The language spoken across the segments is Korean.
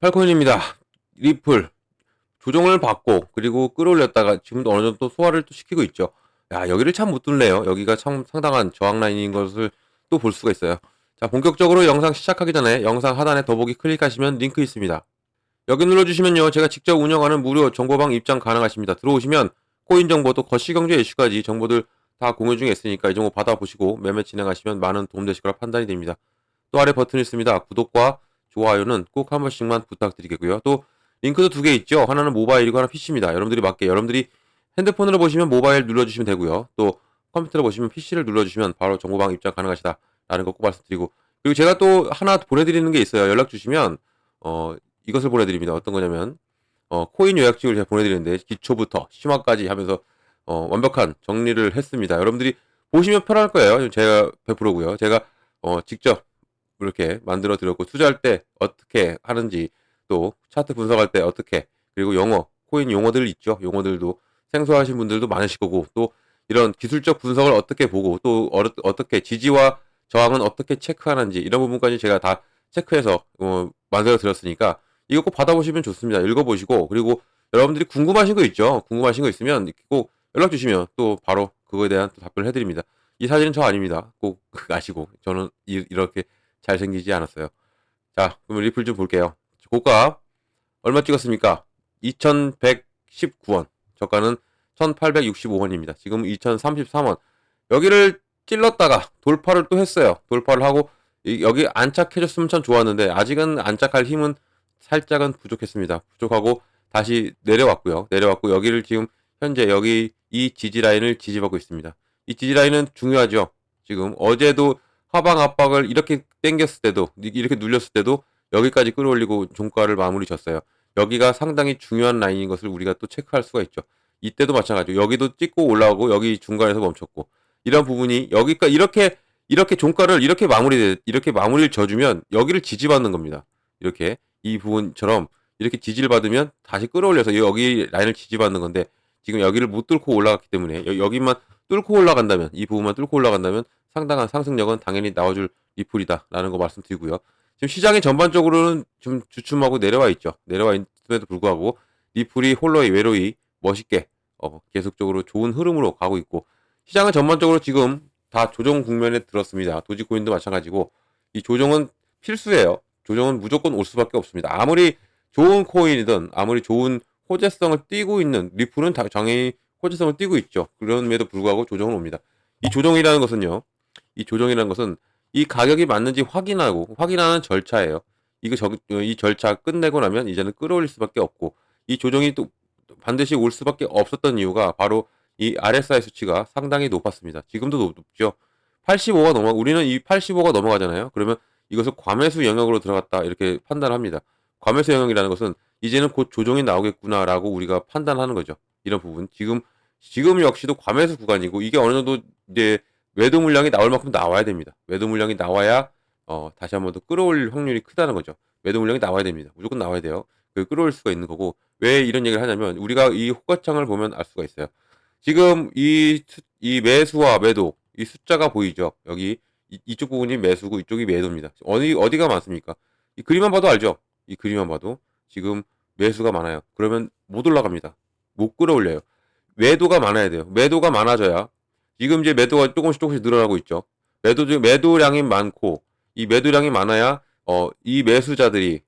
팔코인입니다. 리플 조정을 받고 그리고 끌어올렸다가 지금도 어느 정도 소화를 또 시키고 있죠. 야, 여기를 참 못 뚫네요. 여기가 참 상당한 저항 라인인 것을 또 볼 수가 있어요. 자, 본격적으로 영상 시작하기 전에 영상 하단에 더보기 클릭하시면 링크 있습니다. 여기 눌러주시면요, 제가 직접 운영하는 무료 정보방 입장 가능하십니다. 들어오시면 코인 정보도 거시경제 이슈까지 정보들 다 공유 중에 있으니까 이 정보 받아보시고 매매 진행하시면 많은 도움되실 거라 판단이 됩니다. 또 아래 버튼이 있습니다. 구독과 좋아요는 꼭 한 번씩만 부탁드리겠고요. 또 링크도 두 개 있죠. 하나는 모바일이고 하나 PC입니다. 여러분들이 맞게 여러분들이 핸드폰으로 보시면 모바일 눌러주시면 되고요. 또 컴퓨터로 보시면 PC를 눌러주시면 바로 정보방 입장 가능하시다라는 거 꼭 말씀드리고, 그리고 제가 또 하나 보내드리는 게 있어요. 연락 주시면 이것을 보내드립니다. 어떤 거냐면 코인 요약집을 제가 보내드리는데 기초부터 심화까지 하면서 완벽한 정리를 했습니다. 여러분들이 보시면 편할 거예요. 제가 100%고요. 제가 직접 이렇게 만들어 드렸고, 투자할 때 어떻게 하는지, 또 차트 분석할 때 어떻게, 그리고 영어 코인 용어들 있죠. 용어들도 생소하신 분들도 많으실 거고, 또 이런 기술적 분석을 어떻게 보고, 또 어떻게 지지와 저항은 어떻게 체크하는지, 이런 부분까지 제가 다 체크해서 만들어 드렸으니까 이거 꼭 받아보시면 좋습니다. 읽어보시고, 그리고 여러분들이 궁금하신 거 있죠. 궁금하신 거 있으면 꼭 연락 주시면 또 바로 그거에 대한 또 답변을 해드립니다. 이 사진은 저 아닙니다. 꼭 아시고, 저는 이렇게 잘생기지 않았어요. 자, 그럼 리플 좀 볼게요. 고가 얼마 찍었습니까? 2119원. 저가는 1865원입니다. 지금 2033원. 여기를 찔렀다가 돌파를 또 했어요. 돌파를 하고 여기 안착해줬으면 참 좋았는데 아직은 안착할 힘은 살짝은 부족했습니다. 부족하고 다시 내려왔고요. 내려왔고 여기를 지금 현재 여기 이 지지 라인을 지지받고 있습니다. 이 지지 라인은 중요하죠. 지금 어제도 하방 압박을 이렇게 당겼을 때도, 이렇게 눌렸을 때도 여기까지 끌어올리고 종가를 마무리 졌어요. 여기가 상당히 중요한 라인인 것을 우리가 또 체크할 수가 있죠. 이때도 마찬가지고 여기도 찍고 올라오고 여기 중간에서 멈췄고, 이런 부분이 여기가 이렇게 종가를 이렇게 마무리를 져주면 여기를 지지받는 겁니다. 이렇게 이 부분처럼 이렇게 지지를 받으면 다시 끌어올려서 여기 라인을 지지받는 건데, 지금 여기를 못 뚫고 올라갔기 때문에 여기만 뚫고 올라간다면, 이 부분만 뚫고 올라간다면 상당한 상승력은 당연히 나와줄 리플이다라는 거 말씀드리고요. 지금 시장이 전반적으로는 좀 주춤하고 내려와 있죠. 내려와 있음에도 불구하고 리플이 홀로이 외로이 멋있게 계속적으로 좋은 흐름으로 가고 있고, 시장은 전반적으로 지금 다 조정 국면에 들었습니다. 도지코인도 마찬가지고 이 조정은 필수예요. 조정은 무조건 올 수밖에 없습니다. 아무리 좋은 코인이든 아무리 좋은 호재성을 띠고 있는 리플은 당연히 호재성을 띠고 있죠. 그럼에도 불구하고 조정은 옵니다. 이 조정이라는 것은요. 이 조정이라는 것은 이 가격이 맞는지 확인하는 절차예요. 이 절차 끝내고 나면 이제는 끌어올릴 수밖에 없고, 이 조정이 또 반드시 올 수밖에 없었던 이유가 바로 이 RSI 수치가 상당히 높았습니다. 지금도 높죠. 85가 우리는 이 85가 넘어가잖아요. 그러면 이것을 과매수 영역으로 들어갔다 이렇게 판단합니다. 과매수 영역이라는 것은 이제는 곧 조정이 나오겠구나라고 우리가 판단하는 거죠. 이런 부분. 지금 역시도 과매수 구간이고, 이게 어느 정도 이제 매도 물량이 나올 만큼 나와야 됩니다. 매도 물량이 나와야 다시 한번 더 끌어올릴 확률이 크다는 거죠. 매도 물량이 나와야 됩니다. 무조건 나와야 돼요. 그 끌어올 수가 있는 거고, 왜 이런 얘기를 하냐면 우리가 이 호가창을 보면 알 수가 있어요. 지금 이 매수와 매도, 이 숫자가 보이죠. 여기 이쪽 부분이 매수고 이쪽이 매도입니다. 어디가 많습니까? 이 그림만 봐도 알죠. 이 그림만 봐도 지금 매수가 많아요. 그러면 못 올라갑니다. 못 끌어올려요. 매도가 많아야 돼요. 매도가 많아져야, 지금 이제 매도가 조금씩 늘어나고 있죠. 매도량이 많고, 이 매도량이 많아야 이 매수자들이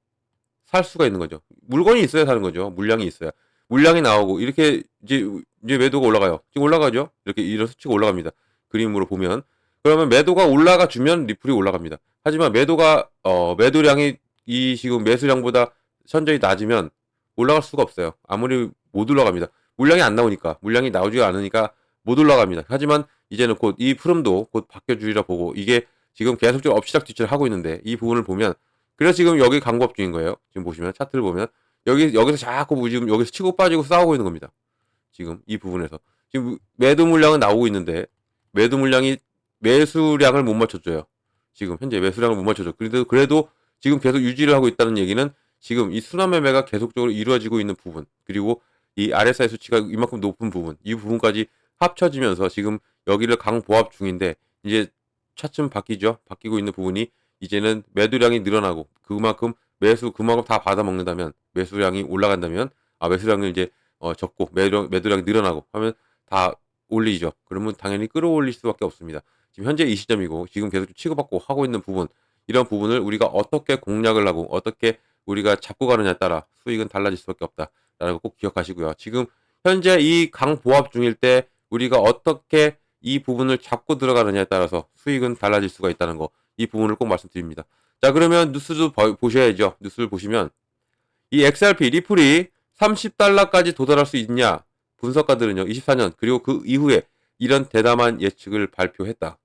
살 수가 있는 거죠. 물건이 있어야 사는 거죠. 물량이 있어야. 물량이 나오고 이렇게 이제 매도가 올라가요. 지금 올라가죠. 이런 수치가 올라갑니다. 그림으로 보면. 그러면 매도가 올라가 주면 리플이 올라갑니다. 하지만 매도량이 이 지금 매수량보다 현저히 낮으면 올라갈 수가 없어요. 아무리 못 올라갑니다. 물량이 나오지 않으니까 못 올라갑니다. 하지만 이제는 곧 이 흐름도 곧 바뀌어주리라 보고, 이게 지금 계속적으로 엎치락뒤치락 하고 있는데, 이 부분을 보면, 그래서 지금 여기 강법 중인 거예요. 지금 보시면 차트를 보면 여기서 자꾸 지금 여기서 치고 빠지고 싸우고 있는 겁니다. 지금 이 부분에서 지금 매도 물량은 나오고 있는데 매도 물량이 매수량을 못 맞춰줘요. 지금 현재 매수량을 못 맞춰줘. 그래도 지금 계속 유지를 하고 있다는 얘기는 지금 이 순환 매매가 계속적으로 이루어지고 있는 부분, 그리고 이 RSI 수치가 이만큼 높은 부분, 이 부분까지 합쳐지면서 지금 여기를 강보합 중인데, 이제 차츰 바뀌죠. 바뀌고 있는 부분이 이제는 매도량이 늘어나고 그만큼 매수 그만큼 다 받아먹는다면 매수량이 올라간다면 매수량을 이제 적고 매도량이 늘어나고 하면 다 올리죠. 그러면 당연히 끌어올릴 수밖에 없습니다. 지금 현재 이 시점이고 지금 계속 치고받고 하고 있는 부분 이런 부분을 우리가 어떻게 공략을 하고 어떻게 우리가 잡고 가느냐에 따라 수익은 달라질 수밖에 없다라는 거 꼭 기억하시고요. 지금 현재 이 강보합 중일 때 우리가 어떻게 이 부분을 잡고 들어가느냐에 따라서 수익은 달라질 수가 있다는 거 이 부분을 꼭 말씀드립니다. 자 그러면 뉴스도 보셔야죠. 뉴스를 보시면 이 XRP 리플이 30달러까지 도달할 수 있냐 분석가들은요 24년 그리고 그 이후에 이런 대담한 예측을 발표했다.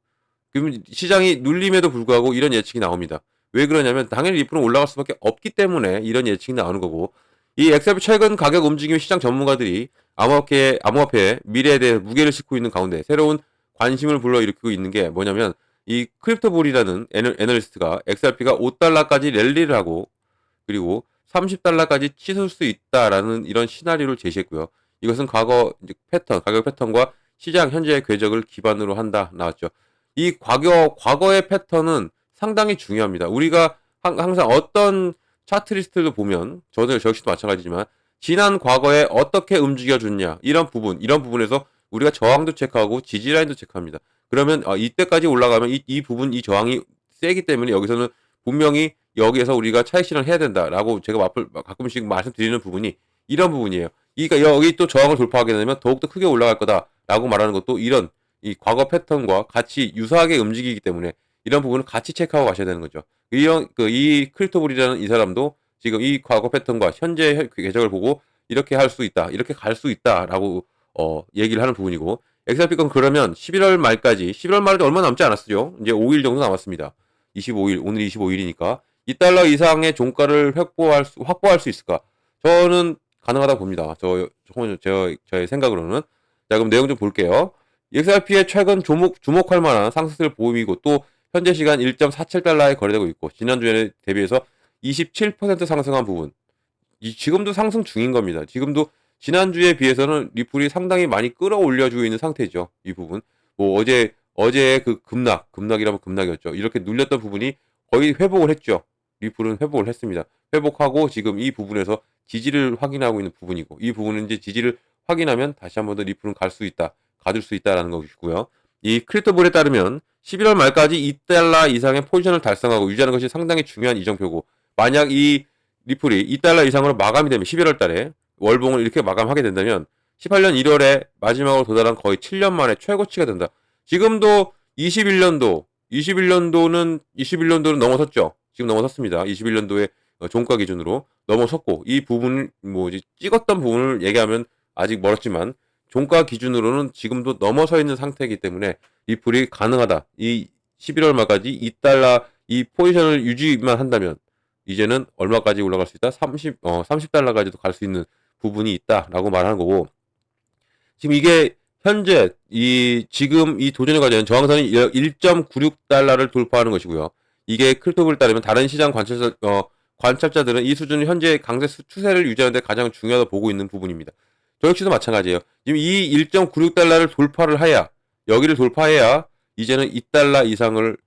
그러면 시장이 눌림에도 불구하고 이런 예측이 나옵니다. 왜 그러냐면 당연히 리플은 올라갈 수밖에 없기 때문에 이런 예측이 나오는 거고 이 XRP 최근 가격 움직임 시장 전문가들이 암호화폐의 미래에 대해 무게를 싣고 있는 가운데 새로운 관심을 불러일으키고 있는 게 뭐냐면 이 크립토볼이라는 애널리스트가 XRP가 5달러까지 랠리를 하고 그리고 30달러까지 치솟을 수 있다라는 이런 시나리오를 제시했고요. 이것은 과거 이제 가격 패턴과 시장 현재의 궤적을 기반으로 한다 나왔죠. 이 과거의 패턴은 상당히 중요합니다. 우리가 항상 어떤 차트 리스트를 보면 저 역시도 마찬가지지만 지난 과거에 어떻게 움직여 줬냐 이런 부분에서 우리가 저항도 체크하고 지지 라인도 체크합니다. 그러면 이때까지 올라가면 이 부분 이 저항이 세기 때문에 여기서는 분명히 여기에서 우리가 차익 실현을 해야 된다라고 제가 가끔씩 말씀드리는 부분이 이런 부분이에요. 그러니까 여기 또 저항을 돌파하게 되면 더욱더 크게 올라갈 거다라고 말하는 것도 이런 이 과거 패턴과 같이 유사하게 움직이기 때문에 이런 부분을 같이 체크하고 가셔야 되는 거죠. 이 크리스토블이라는 이 사람도 지금 이 과거 패턴과 현재 궤적을 보고 이렇게 할 수 있다, 이렇게 갈 수 있다라고 얘기를 하는 부분이고 XRP 건 그러면 11월 말에도 얼마 남지 않았어요. 이제 5일 정도 남았습니다. 25일, 오늘 25일이니까 2달러 이상의 종가를 확보할 수 있을까? 저는 가능하다고 봅니다. 저의 생각으로는. 자, 그럼 내용 좀 볼게요. XRP의 최근 주목할 만한 상승세를 보이고 또 현재 시간 1.47달러에 거래되고 있고 지난주에 대비해서 27% 상승한 부분. 지금도 상승 중인 겁니다. 지금도 지난주에 비해서는 리플이 상당히 많이 끌어올려주고 있는 상태죠. 이 부분. 뭐 어제의 그 급락이라면 급락이었죠. 이렇게 눌렸던 부분이 거의 회복을 했죠. 리플은 회복을 했습니다. 회복하고 지금 이 부분에서 지지를 확인하고 있는 부분이고 이 부분은 이제 지지를 확인하면 다시 한 번 더 리플은 가줄 수 있다라는 것이고요. 이 크립토볼에 따르면 11월 말까지 2달러 이상의 포지션을 달성하고 유지하는 것이 상당히 중요한 이정표고 만약 이 리플이 2달러 이상으로 마감이 되면 11월 달에 월봉을 이렇게 마감하게 된다면 18년 1월에 마지막으로 도달한 거의 7년 만에 최고치가 된다. 지금도 21년도는 넘어섰죠. 지금 넘어섰습니다. 21년도에 종가 기준으로 넘어섰고 이 부분을 찍었던 부분을 얘기하면 아직 멀었지만 종가 기준으로는 지금도 넘어서 있는 상태이기 때문에 리플이 가능하다. 이 11월 말까지 2달러 이 포지션을 유지만 한다면 이제는 얼마까지 올라갈 수 있다? 30달러까지도 갈 수 있는 부분이 있다라고 말하는 거고 지금 이게 현재 지금 이 도전의 과정은 저항선이 1.96달러를 돌파하는 것이고요. 이게 크립토블에 따르면 다른 시장 관찰자들은 이 수준은 현재 강세 추세를 유지하는 데 가장 중요하다고 보고 있는 부분입니다. 저 역시도 마찬가지예요. 지금 이 1.96달러를 여기를 돌파해야 이제는 2달러 이상을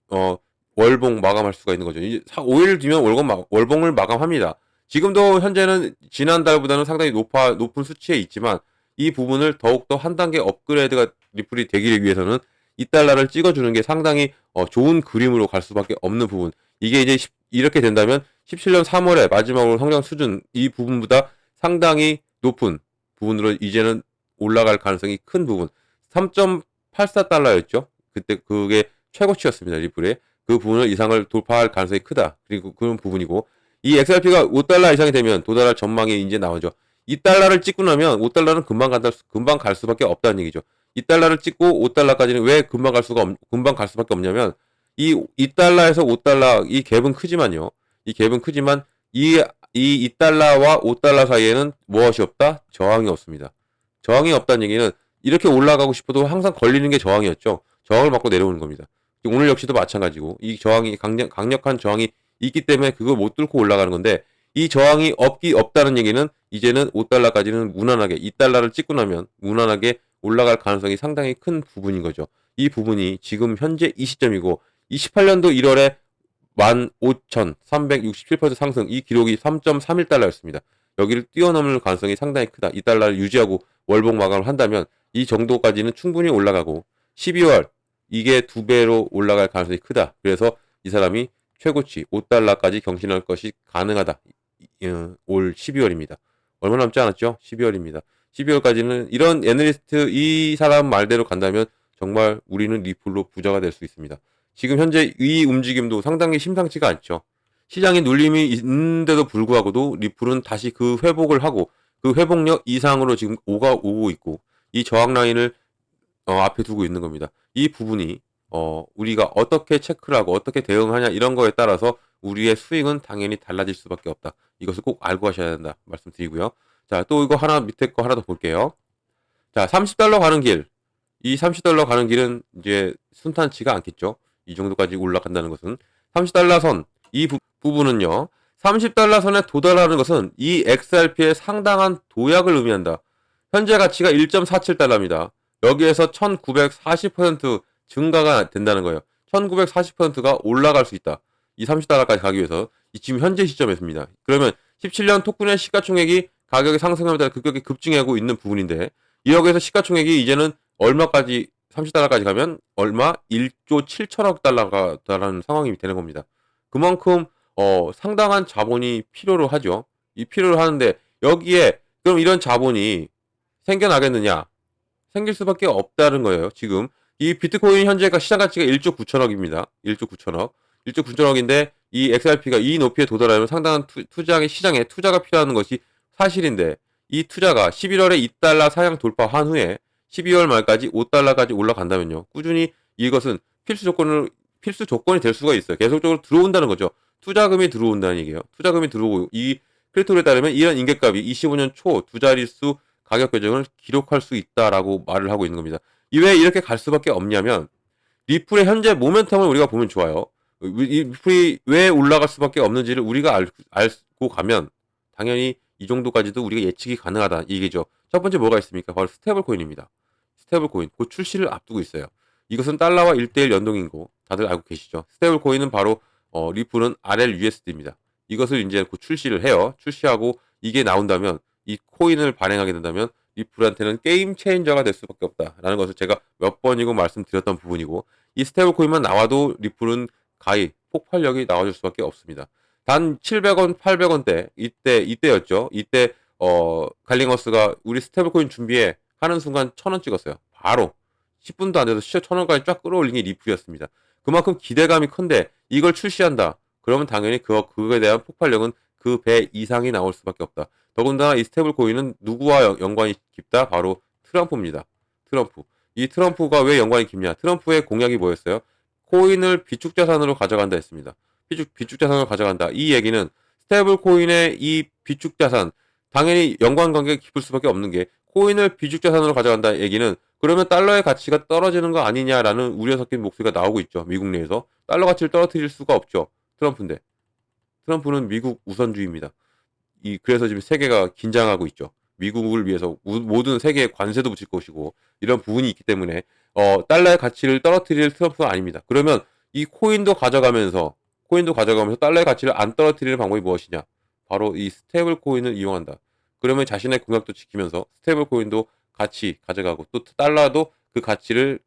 월봉 마감할 수가 있는 거죠. 이제 5일 뒤면 월봉을 마감합니다. 지금도 현재는 지난달보다는 상당히 높은 수치에 있지만 이 부분을 더욱더 한 단계 업그레이드가 리플이 되기 위해서는 2달러를 찍어주는 게 상당히 좋은 그림으로 갈 수밖에 없는 부분. 이게 이제 이렇게 된다면 17년 3월에 마지막으로 성장 수준 이 부분보다 상당히 높은 부분으로 이제는 올라갈 가능성이 큰 부분. 3.84달러였죠. 그때 그게 최고치였습니다. 리플의. 그 부분을 이상을 돌파할 가능성이 크다. 그리고 그런 부분이고 이 XRP가 5달러 이상이 되면 도달할 전망이 이제 나오죠. 2달러를 찍고 나면 5달러는 금방 갈 수밖에 없다는 얘기죠. 2달러를 찍고 5달러까지는 왜 금방 갈 수밖에 없냐면 이 2달러에서 5달러 이 갭은 크지만요. 이 갭은 크지만 이 2달러와 5달러 사이에는 무엇이 없다? 저항이 없습니다. 저항이 없다는 얘기는 이렇게 올라가고 싶어도 항상 걸리는 게 저항이었죠. 저항을 받고 내려오는 겁니다. 오늘 역시도 마찬가지고 이 저항이 강력한 저항이 있기 때문에 그걸 못 뚫고 올라가는 건데 이 저항이 없다는 얘기는 이제는 5달러까지는 무난하게 2달러를 찍고 나면 무난하게 올라갈 가능성이 상당히 큰 부분인 거죠. 이 부분이 지금 현재 이 시점이고 28년도 1월에 15,367% 상승, 이 기록이 3.31달러였습니다. 여기를 뛰어넘을 가능성이 상당히 크다. 이 달러를 유지하고 월봉 마감을 한다면 이 정도까지는 충분히 올라가고 12월 이게 2배로 올라갈 가능성이 크다. 그래서 이 사람이 최고치 5달러까지 경신할 것이 가능하다. 올 12월입니다. 얼마 남지 않았죠? 12월입니다. 12월까지는 이런 애널리스트 이 사람 말대로 간다면 정말 우리는 리플로 부자가 될 수 있습니다. 지금 현재 이 움직임도 상당히 심상치가 않죠. 시장에 눌림이 있는데도 불구하고도 리플은 다시 그 회복을 하고 그 회복력 이상으로 지금 오고 있고 이 저항 라인을 앞에 두고 있는 겁니다. 이 부분이 우리가 어떻게 체크를 하고 어떻게 대응하냐 이런 거에 따라서 우리의 수익은 당연히 달라질 수밖에 없다. 이것을 꼭 알고 하셔야 된다 말씀드리고요. 자, 또 이거 하나 밑에 거 하나 더 볼게요. 자, 30달러 가는 길. 이 30달러 가는 길은 이제 순탄치가 않겠죠. 이 정도까지 올라간다는 것은 30달러 선 이 부분은요. 30달러 선에 도달하는 것은 이 XRP의 상당한 도약을 의미한다. 현재 가치가 1.47달러입니다. 여기에서 1940% 증가가 된다는 거예요. 1940%가 올라갈 수 있다. 이 30달러까지 가기 위해서 지금 현재 시점에서입니다. 그러면 17년 토큰의 시가총액이 가격이 상승하며 따라 급격히 급증하고 있는 부분인데 여기에서 시가총액이 이제는 얼마까지 30달러까지 가면 얼마 1조 7천억 달러가 달하는 상황이 되는 겁니다. 그만큼 상당한 자본이 필요로 하죠. 이 필요로 하는데 여기에 그럼 이런 자본이 생겨나겠느냐? 생길 수밖에 없다는 거예요. 지금 이 비트코인 현재가 시장 가치가 1조 9천억입니다. 1조 9천억. 1조 9천억인데 이 XRP가 이 높이에 도달하면 상당한 투자의 시장에 투자가 필요한 것이 사실인데 이 투자가 11월에 2달러 상향 돌파한 후에 12월 말까지 5달러까지 올라간다면요. 꾸준히 이것은 필수 조건이 될 수가 있어요. 계속적으로 들어온다는 거죠. 투자금이 들어온다는 얘기예요. 투자금이 들어오고 이 크리토에 따르면 이런 인계값이 25년 초 두 자릿수 가격 배정을 기록할 수 있다라고 말을 하고 있는 겁니다. 왜 이렇게 갈 수밖에 없냐면 리플의 현재 모멘텀을 우리가 보면 좋아요. 이 리플이 왜 올라갈 수밖에 없는지를 우리가 알고 가면 당연히 이 정도까지도 우리가 예측이 가능하다 이 얘기죠. 첫 번째 뭐가 있습니까? 바로 스테이블 코인입니다. 스테이블 코인 곧 출시를 앞두고 있어요. 이것은 달러와 1대1 연동인 거 다들 알고 계시죠? 스테이블 코인은 바로 리플은 RLUSD입니다. 이것을 이제 곧 출시를 해요. 출시하고 이게 나온다면 이 코인을 발행하게 된다면 리플한테는 게임 체인저가 될 수밖에 없다라는 것을 제가 몇 번이고 말씀드렸던 부분이고 이 스테이블 코인만 나와도 리플은 가히 폭발력이 나와줄 수밖에 없습니다. 단 700원, 800원대 이때였죠. 이때 갈링어스가 우리 스테이블 코인 준비해 하는 순간 1,000원 찍었어요. 바로 10분도 안 돼서 1,000원까지 쫙 끌어올린 게 리플이었습니다. 그만큼 기대감이 큰데 이걸 출시한다. 그러면 당연히 그거에 대한 폭발력은 그 배 이상이 나올 수밖에 없다. 더군다나 이 스테이블 코인은 누구와 연관이 깊다? 바로 트럼프입니다. 트럼프. 이 트럼프가 왜 연관이 깊냐? 트럼프의 공약이 뭐였어요? 코인을 비축자산으로 가져간다 했습니다. 비축자산으로 가져간다. 이 얘기는 스테이블 코인의 이 비축자산 당연히 연관관계가 깊을 수밖에 없는 게 코인을 비축자산으로 가져간다 얘기는 그러면 달러의 가치가 떨어지는 거 아니냐라는 우려 섞인 목소리가 나오고 있죠. 미국 내에서. 달러 가치를 떨어뜨릴 수가 없죠. 트럼프인데. 트럼프는 미국 우선주의입니다. 그래서 지금 세계가 긴장하고 있죠. 미국을 위해서 모든 세계에 관세도 붙일 것이고 이런 부분이 있기 때문에 달러의 가치를 떨어뜨릴 트럼프가 아닙니다. 그러면 이 코인도 가져가면서 달러의 가치를 안 떨어뜨리는 방법이 무엇이냐? 바로 이 스테이블 코인을 이용한다. 그러면 자신의 공약도 지키면서 스테이블 코인도 같이 가져가고 또 달러도 그 가치를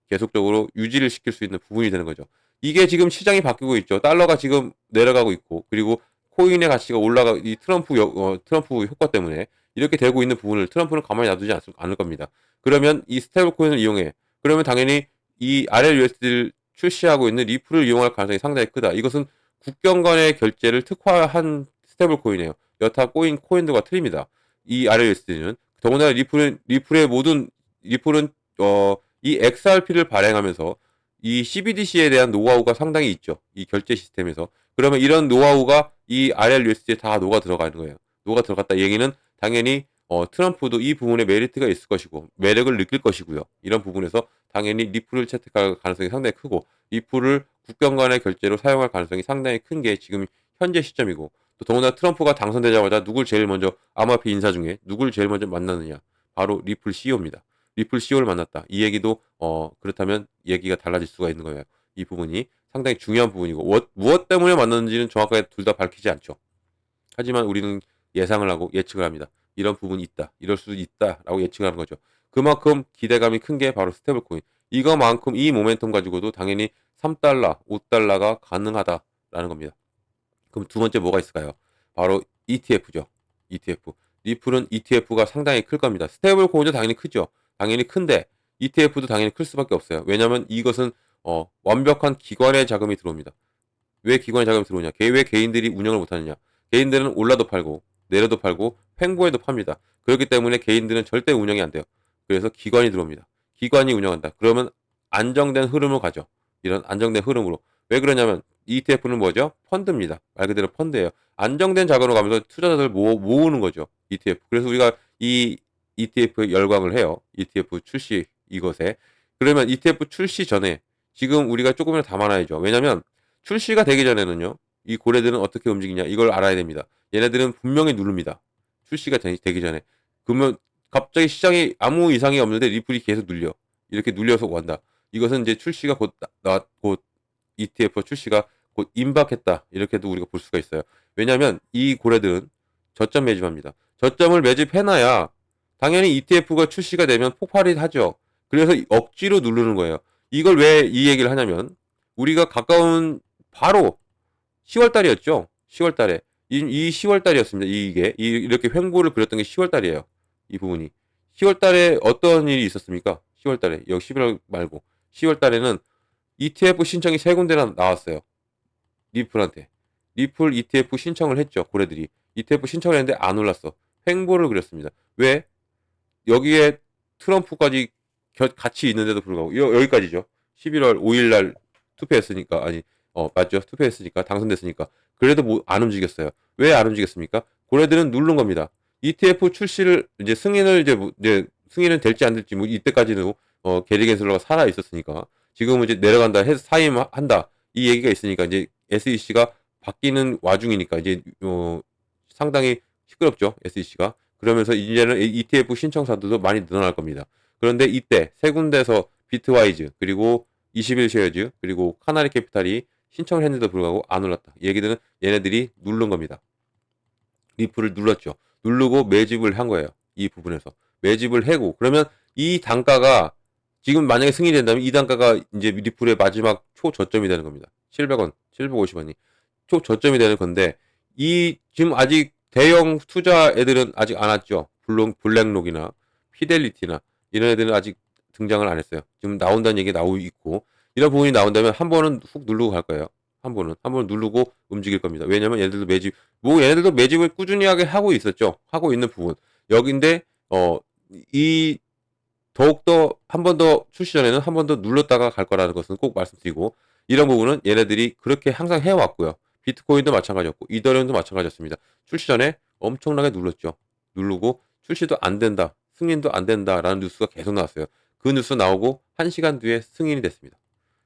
계속적으로 유지를 시킬 수 있는 부분이 되는 거죠. 이게 지금 시장이 바뀌고 있죠. 달러가 지금 내려가고 있고 그리고 코인의 가치가 이 트럼프 효과 때문에 이렇게 되고 있는 부분을 트럼프는 가만히 놔두지 않을 겁니다. 그러면 이 스테이블 코인을 이용해. 그러면 당연히 이 RLUSD를 출시하고 있는 리플을 이용할 가능성이 상당히 크다. 이것은 국경 간의 결제를 특화한 스테이블 코인이에요. 여타 코인들과 틀립니다. 이 RLUSD는 더군다나 리플은 이 XRP를 발행하면서 이 CBDC에 대한 노하우가 상당히 있죠. 이 결제 시스템에서. 그러면 이런 노하우가 이 RLUSD에 다 녹아 들어가는 거예요. 녹아 들어갔다. 이 얘기는 당연히 트럼프도 이 부분에 메리트가 있을 것이고 매력을 느낄 것이고요. 이런 부분에서 당연히 리플을 채택할 가능성이 상당히 크고 리플을 국경 간의 결제로 사용할 가능성이 상당히 큰 게 지금 현재 시점이고 또 더구나 트럼프가 당선되자마자 암호화폐 인사 중에 누굴 제일 먼저 만났느냐? 바로 리플 CEO입니다. 리플 CEO를 만났다. 이 얘기도 그렇다면 얘기가 달라질 수가 있는 거예요. 이 부분이 상당히 중요한 부분이고 무엇 때문에 만났는지는 정확하게 둘 다 밝히지 않죠. 하지만 우리는 예상을 하고 예측을 합니다. 이런 부분이 있다. 이럴 수도 있다라고 예측을 하는 거죠. 그만큼 기대감이 큰 게 바로 스테이블 코인. 이거만큼 이 모멘텀 가지고도 당연히 3달러, 5달러가 가능하다라는 겁니다. 그럼 두 번째 뭐가 있을까요? 바로 ETF죠. ETF. 리플은 ETF가 상당히 클 겁니다. 스테이블 코인도 당연히 크죠. 당연히 큰데 ETF도 당연히 클 수밖에 없어요. 왜냐하면 이것은 완벽한 기관의 자금이 들어옵니다. 왜 기관의 자금이 들어오냐? 왜 개인들이 운영을 못하느냐? 개인들은 올라도 팔고 내려도 팔고 횡보해도 팝니다. 그렇기 때문에 개인들은 절대 운영이 안 돼요. 그래서 기관이 들어옵니다. 기관이 운영한다. 그러면 안정된 흐름을 가죠. 이런 안정된 흐름으로. 왜 그러냐면 ETF는 뭐죠? 펀드입니다. 말 그대로 펀드예요. 안정된 자금으로 가면서 투자자들 모으는 거죠. ETF. 그래서 우리가 이 ETF에 열광을 해요. ETF 출시 이것에. 그러면 ETF 출시 전에 지금 우리가 조금이라도 담아놔야죠. 왜냐면 출시가 되기 전에는요. 이 고래들은 어떻게 움직이냐 이걸 알아야 됩니다. 얘네들은 분명히 누릅니다. 출시가 되기 전에. 그러면 갑자기 시장에 아무 이상이 없는데 리플이 계속 눌려. 이렇게 눌려서 간다. 이것은 이제 출시가 곧 ETF 출시가 곧 임박했다. 이렇게도 우리가 볼 수가 있어요. 왜냐하면 이 고래들은 저점 매집합니다. 저점을 매집해놔야 당연히 ETF가 출시가 되면 폭발이 하죠. 그래서 억지로 누르는 거예요. 이걸 왜 이 얘기를 하냐면 우리가 가까운 바로 10월 달이었죠. 10월 달에. 이 10월 달이었습니다. 이렇게 횡보를 그렸던 게 10월 달이에요. 이 부분이. 10월 달에 어떤 일이 있었습니까? 10월 달에. 여기 11월 말고. 10월 달에는 ETF 신청이 세 군데나 나왔어요. 리플한테. 리플 ETF 신청을 했죠. 고래들이. ETF 신청을 했는데 안 올랐어. 횡보를 그렸습니다. 왜? 여기에 트럼프까지 같이 있는데도 불구하고 여기까지죠. 11월 5일 날 투표했으니까 맞죠. 투표했으니까 당선됐으니까 그래도 뭐 안 움직였어요. 왜 안 움직였습니까? 고래들은 누른 겁니다. ETF 출시를 이제 승인을 이제 승인은 될지 안 될지 뭐 이때까지는 게리겐슬러가 살아 있었으니까 지금은 이제 내려간다 해서 사임한다 이 얘기가 있으니까 이제 SEC가 바뀌는 와중이니까 이제 상당히 시끄럽죠. SEC가. 그러면서 이제는 ETF 신청사들도 많이 늘어날 겁니다. 그런데 이때 세 군데서 비트와이즈 그리고 21쉐어즈 그리고 카나리 캐피탈이 신청을 했는데도 불구하고 안 올랐다. 이 얘기들은 얘네들이 누른 겁니다. 리플을 눌렀죠. 누르고 매집을 한 거예요. 이 부분에서. 매집을 해고 그러면 이 단가가 지금 만약에 승인이 된다면 이 단가가 이제 리플의 마지막 초저점이 되는 겁니다. 700원, 750원이 초저점이 되는 건데 이 지금 아직 대형 투자 애들은 아직 안 왔죠. 블랙록이나 피델리티나 이런 애들은 아직 등장을 안 했어요. 지금 나온다는 얘기 나오고 있고 이런 부분이 나온다면 한 번은 훅 누르고 갈 거예요. 한 번은 누르고 움직일 겁니다. 왜냐면 얘네들도 얘네들도 매집을 꾸준히 하고 있었죠. 하고 있는 부분 여기인데 이 더욱더 한 번 더 출시 전에는 한 번 더 눌렀다가 갈 거라는 것은 꼭 말씀드리고 이런 부분은 얘네들이 그렇게 항상 해왔고요. 비트코인도 마찬가지였고 이더리움도 마찬가지였습니다. 출시 전에 엄청나게 눌렀죠. 누르고 출시도 안 된다. 승인도 안 된다라는 뉴스가 계속 나왔어요. 그 뉴스 나오고 1시간 뒤에 승인이 됐습니다.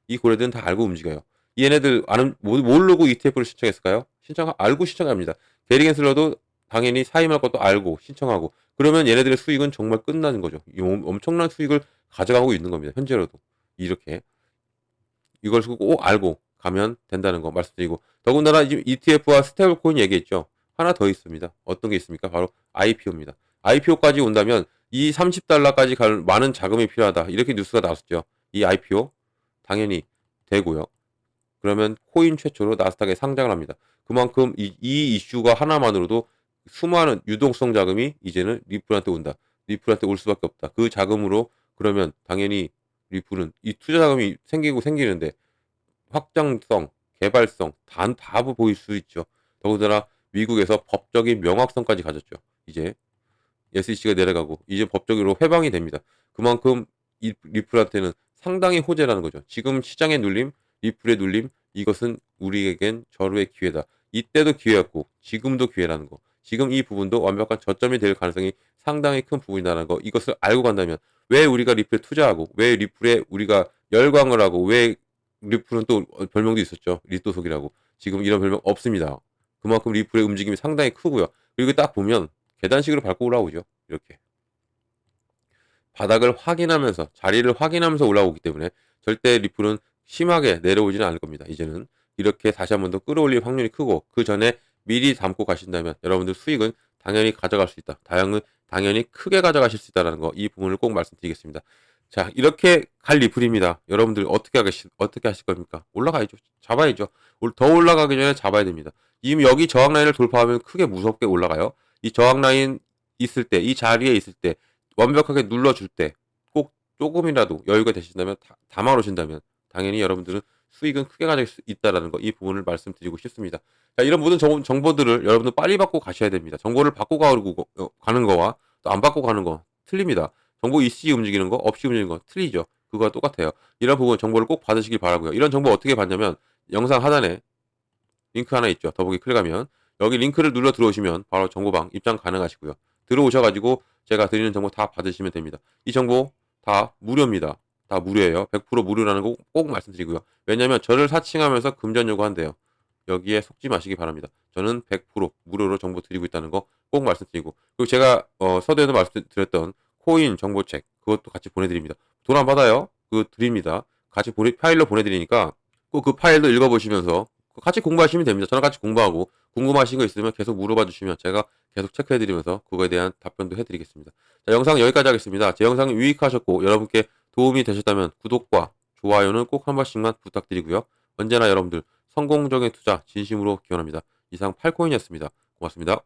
이 고래들은 다 알고 움직여요. 얘네들 모르고 ETF를 신청했을까요? 알고 신청합니다. 게리겐슬러도 당연히 사임할 것도 알고 신청하고 그러면 얘네들의 수익은 정말 끝나는 거죠. 엄청난 수익을 가져가고 있는 겁니다. 현재로도. 이렇게. 이걸 꼭 알고 가면 된다는 거 말씀드리고 더군다나 지금 ETF와 스테이블 코인 얘기했죠. 하나 더 있습니다. 어떤 게 있습니까? 바로 IPO입니다. IPO까지 온다면 이 30달러까지 갈 많은 자금이 필요하다. 이렇게 뉴스가 나왔었죠. 이 IPO 당연히 되고요. 그러면 코인 최초로 나스닥에 상장을 합니다. 그만큼 이 이슈가 하나만으로도 수많은 유동성 자금이 이제는 리플한테 온다. 리플한테 올 수밖에 없다. 그 자금으로 그러면 당연히 리플은 이 투자 자금이 생기는데 확장성, 개발성 다 보일 수 있죠. 더군다나 미국에서 법적인 명확성까지 가졌죠. 이제 SEC가 내려가고 이제 법적으로 해방이 됩니다. 그만큼 이 리플한테는 상당히 호재라는 거죠. 지금 시장의 눌림, 리플의 눌림 이것은 우리에겐 절호의 기회다. 이때도 기회였고 지금도 기회라는 거. 지금 이 부분도 완벽한 저점이 될 가능성이 상당히 큰 부분이라는 거. 이것을 알고 간다면 왜 우리가 리플에 투자하고 왜 리플에 우리가 열광을 하고 왜 리플은 또 별명도 있었죠. 리또속이라고. 지금 이런 별명 없습니다. 그만큼 리플의 움직임이 상당히 크고요. 그리고 딱 보면 계단식으로 밟고 올라오죠. 이렇게. 바닥을 확인하면서 자리를 확인하면서 올라오기 때문에 절대 리플은 심하게 내려오지는 않을 겁니다. 이제는 이렇게 다시 한 번 더 끌어올릴 확률이 크고 그 전에 미리 담고 가신다면 여러분들 수익은 당연히 가져갈 수 있다. 당연히 크게 가져가실 수 있다는 거 이 부분을 꼭 말씀드리겠습니다. 자, 이렇게 갈 리플입니다. 여러분들 어떻게 하실 겁니까? 올라가야죠. 잡아야죠. 더 올라가기 전에 잡아야 됩니다. 이미 여기 저항 라인을 돌파하면 크게 무섭게 올라가요. 이 저항 라인 있을 때, 이 자리에 있을 때 완벽하게 눌러줄 때 꼭 조금이라도 여유가 되신다면 담아 놓으신다면 당연히 여러분들은 수익은 크게 가질 수 있다라는 거 이 부분을 말씀드리고 싶습니다. 자, 이런 모든 정보들을 여러분들 빨리 받고 가셔야 됩니다. 정보를 받고 가는 거와 또 안 받고 가는 거 틀립니다. 정보 있이 움직이는 거 없이 움직이는 거 틀리죠. 그거와 똑같아요. 이런 부분 정보를 꼭 받으시길 바라고요. 이런 정보 어떻게 받냐면 영상 하단에 링크 하나 있죠. 더보기 클릭하면 여기 링크를 눌러 들어오시면 바로 정보방 입장 가능하시고요. 들어오셔가지고 제가 드리는 정보 다 받으시면 됩니다. 이 정보 다 무료입니다. 다 무료예요. 100% 무료라는 거 꼭 말씀드리고요. 왜냐하면 저를 사칭하면서 금전 요구한대요. 여기에 속지 마시기 바랍니다. 저는 100% 무료로 정보 드리고 있다는 거 꼭 말씀드리고 그리고 제가 서두에도 말씀드렸던 코인 정보책 그것도 같이 보내드립니다. 돈 안 받아요. 그거 드립니다. 같이 파일로 보내드리니까 꼭 그 파일도 읽어보시면서 같이 공부하시면 됩니다. 저랑 같이 공부하고 궁금하신 거 있으면 계속 물어봐 주시면 제가 계속 체크해드리면서 그거에 대한 답변도 해드리겠습니다. 자, 영상 여기까지 하겠습니다. 제 영상이 유익하셨고 여러분께 도움이 되셨다면 구독과 좋아요는 꼭 한 번씩만 부탁드리고요. 언제나 여러분들 성공적인 투자 진심으로 기원합니다. 이상 팔코인이었습니다. 고맙습니다.